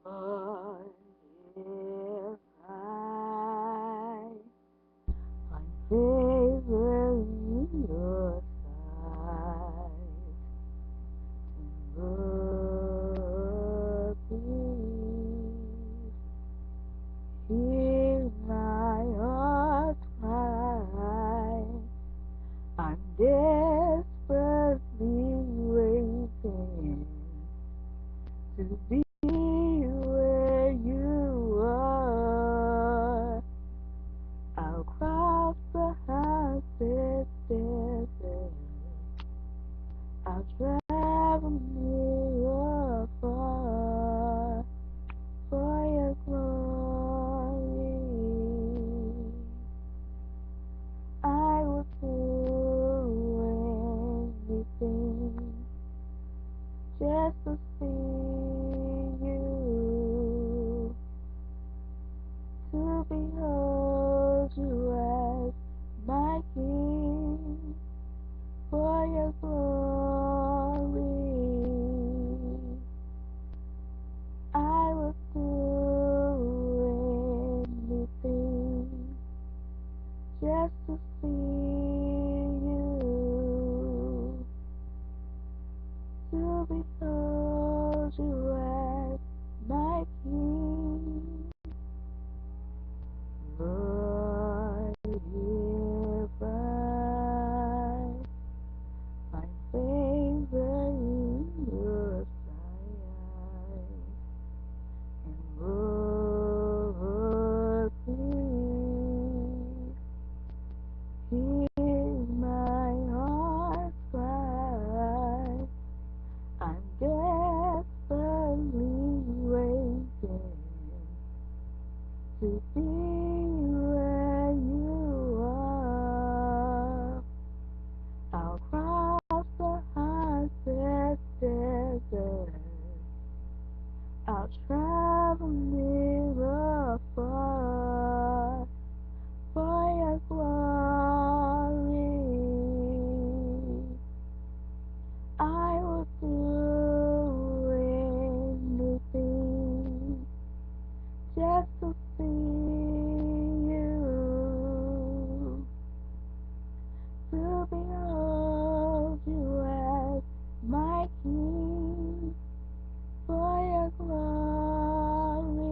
What if I find favor in your sight? Lord, please hear my heart's cry. I'm desperately waiting to be where you are. I'll cross the hottest desert. I'll travel near or far for your glory. I will do anything just to see you, to behold you as my King, for your glory. I will do anything just to see you, to behold you as my King. Lord, if I find favor in your sight, and Lord, please hear my heart's cry. I'm desperately waiting to be where you are. I'll cross the hottest desert. I'll travel near or far for your glory. I will do anything just to see you, to behold you as my King, for your glory.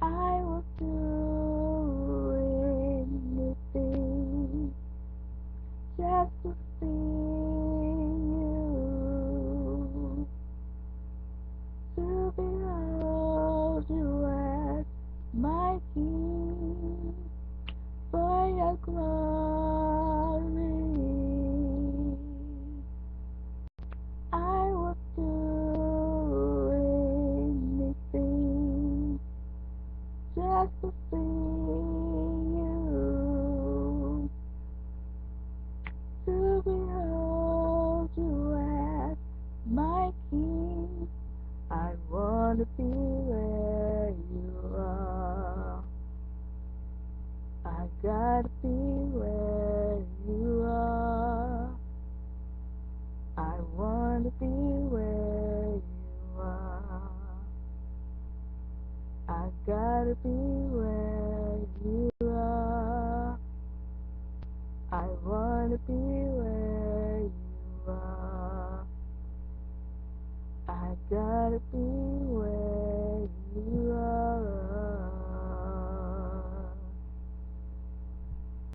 I will do anything just to see you, to behold you as my King, for your glory. I will do anything just to see you, to behold you as my King. I want to be where you are. I gotta be where you are. I want to be where you are. I gotta be where you are. I want to be where you are. I gotta be where